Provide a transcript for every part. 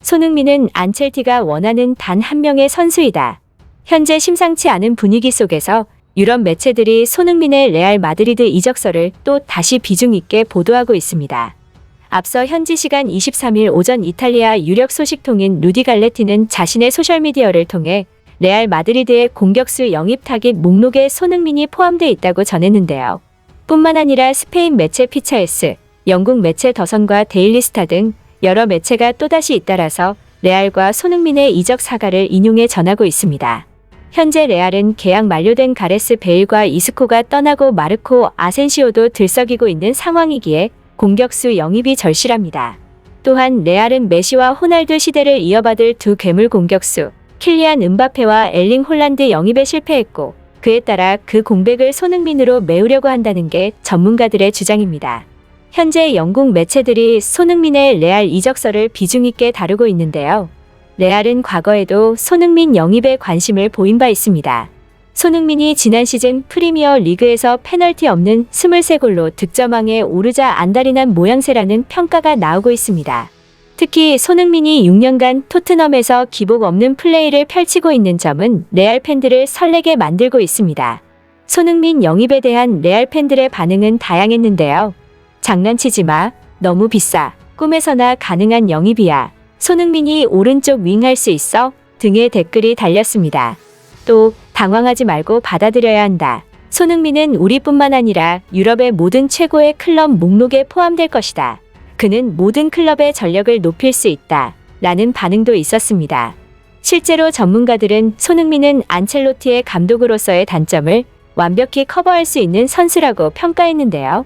손흥민은 안첼티가 원하는 단 한 명의 선수이다. 현재 심상치 않은 분위기 속에서 유럽 매체들이 손흥민의 레알 마드리드 이적설을 또 다시 비중 있게 보도하고 있습니다. 앞서 현지 시간 23일 오전 이탈리아 유력 소식통인 루디 갈레티는 자신의 소셜미디어를 통해 레알 마드리드의 공격수 영입 타깃 목록에 손흥민이 포함되어 있다고 전했는데요. 뿐만 아니라 스페인 매체 피차에스, 영국 매체 더선과 데일리스타 등 여러 매체가 또다시 잇따라서 레알과 손흥민의 이적 사가를 인용해 전하고 있습니다. 현재 레알은 계약 만료된 가레스 베일과 이스코가 떠나고 마르코 아센시오도 들썩이고 있는 상황이기에 공격수 영입이 절실합니다. 또한 레알은 메시와 호날두 시대를 이어받을 두 괴물 공격수 킬리안 음바페와 엘링 홀란드 영입에 실패했고 그에 따라 그 공백을 손흥민으로 메우려고 한다는 게 전문가들의 주장입니다. 현재 영국 매체들이 손흥민의 레알 이적설을 비중 있게 다루고 있는데요. 레알은 과거에도 손흥민 영입에 관심을 보인 바 있습니다. 손흥민이 지난 시즌 프리미어 리그에서 페널티 없는 23골로 득점왕에 오르자 안달이 난 모양새라는 평가가 나오고 있습니다. 특히 손흥민이 6년간 토트넘에서 기복 없는 플레이를 펼치고 있는 점은 레알 팬들을 설레게 만들고 있습니다. 손흥민 영입에 대한 레알 팬들의 반응은 다양했는데요. 장난치지 마, 너무 비싸, 꿈에서나 가능한 영입이야, 손흥민이 오른쪽 윙 할 수 있어? 등의 댓글이 달렸습니다. 또 당황하지 말고 받아들여야 한다. 손흥민은 우리뿐만 아니라 유럽의 모든 최고의 클럽 목록에 포함될 것이다. 그는 모든 클럽의 전력을 높일 수 있다. 라는 반응도 있었습니다. 실제로 전문가들은 손흥민은 안첼로티의 감독으로서의 단점을 완벽히 커버할 수 있는 선수라고 평가했는데요.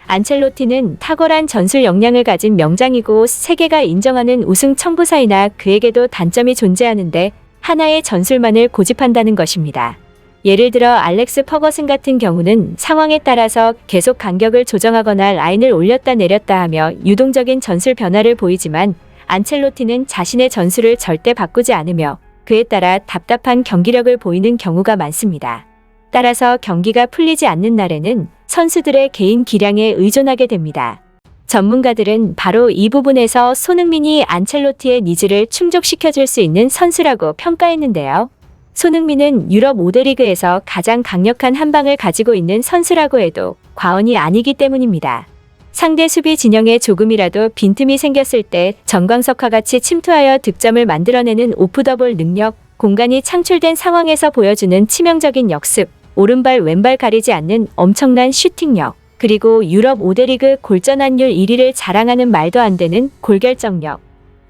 안첼로티는 탁월한 전술 역량을 가진 명장이고 세계가 인정하는 우승 청부사이나 그에게도 단점이 존재하는데 하나의 전술만을 고집한다는 것입니다. 예를 들어 알렉스 퍼거슨 같은 경우는 상황에 따라서 계속 간격을 조정하거나 라인을 올렸다 내렸다 하며 유동적인 전술 변화를 보이지만 안첼로티는 자신의 전술을 절대 바꾸지 않으며 그에 따라 답답한 경기력을 보이는 경우가 많습니다. 따라서 경기가 풀리지 않는 날에는 선수들의 개인 기량에 의존하게 됩니다. 전문가들은 바로 이 부분에서 손흥민이 안첼로티의 니즈를 충족시켜줄 수 있는 선수라고 평가했는데요. 손흥민은 유럽 5대 리그에서 가장 강력한 한방을 가지고 있는 선수라고 해도 과언이 아니기 때문입니다. 상대 수비 진영에 조금이라도 빈틈이 생겼을 때 정광석과 같이 침투하여 득점을 만들어내는 오프더볼 능력, 공간이 창출된 상황에서 보여주는 치명적인 역습, 오른발 왼발 가리지 않는 엄청난 슈팅력, 그리고 유럽 5대 리그 골전환율 1위를 자랑하는 말도 안 되는 골결정력.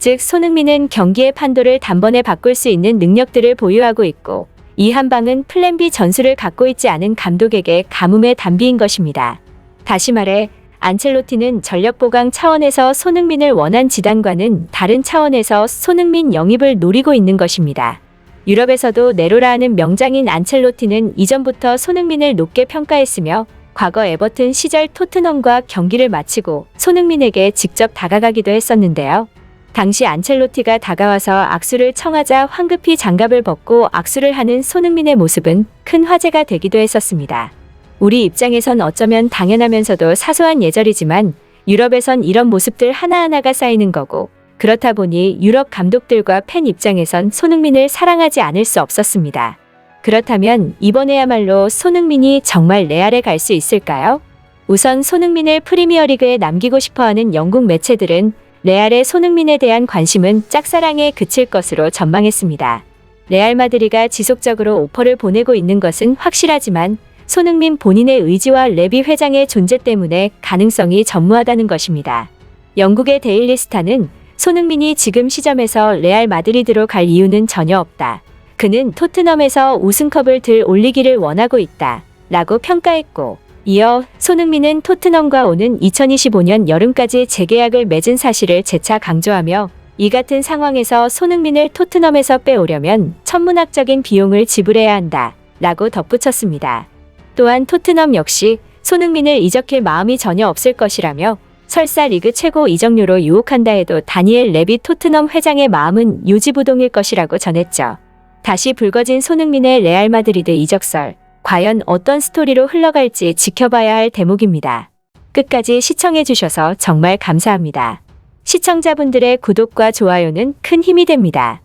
즉 손흥민은 경기의 판도를 단번에 바꿀 수 있는 능력들을 보유하고 있고 이 한 방은 플랜 B 전술을 갖고 있지 않은 감독에게 가뭄의 단비인 것입니다. 다시 말해 안첼로티는 전력 보강 차원에서 손흥민을 원한 지단과는 다른 차원에서 손흥민 영입을 노리고 있는 것입니다. 유럽에서도 네로라 하는 명장인 안첼로티는 이전부터 손흥민을 높게 평가했으며 과거 에버튼 시절 토트넘과 경기를 마치고 손흥민에게 직접 다가가기도 했었는데요. 당시 안첼로티가 다가와서 악수를 청하자 황급히 장갑을 벗고 악수를 하는 손흥민의 모습은 큰 화제가 되기도 했었습니다. 우리 입장에선 어쩌면 당연하면서도 사소한 예절이지만 유럽에선 이런 모습들 하나하나가 쌓이는 거고 그렇다 보니 유럽 감독들과 팬 입장에선 손흥민을 사랑하지 않을 수 없었습니다. 그렇다면 이번에야말로 손흥민이 정말 레알에 갈 수 있을까요? 우선 손흥민을 프리미어리그에 남기고 싶어하는 영국 매체들은 레알의 손흥민에 대한 관심은 짝사랑에 그칠 것으로 전망했습니다. 레알 마드리가 지속적으로 오퍼를 보내고 있는 것은 확실하지만 손흥민 본인의 의지와 레비 회장의 존재 때문에 가능성이 전무하다는 것입니다. 영국의 데일리 스타는 손흥민이 지금 시점에서 레알 마드리드로 갈 이유는 전혀 없다. 그는 토트넘에서 우승컵을 들 올리기를 원하고 있다. 라고 평가했고 이어 손흥민은 토트넘과 오는 2025년 여름까지 재계약을 맺은 사실을 재차 강조하며 이 같은 상황에서 손흥민을 토트넘에서 빼오려면 천문학적인 비용을 지불해야 한다. 라고 덧붙였습니다. 또한 토트넘 역시 손흥민을 이적할 마음이 전혀 없을 것이라며 설사 리그 최고 이적료로 유혹한다 해도 다니엘 레비 토트넘 회장의 마음은 요지부동일 것이라고 전했죠. 다시 불거진 손흥민의 레알 마드리드 이적설. 과연 어떤 스토리로 흘러갈지 지켜봐야 할 대목입니다. 끝까지 시청해주셔서 정말 감사합니다. 시청자분들의 구독과 좋아요는 큰 힘이 됩니다.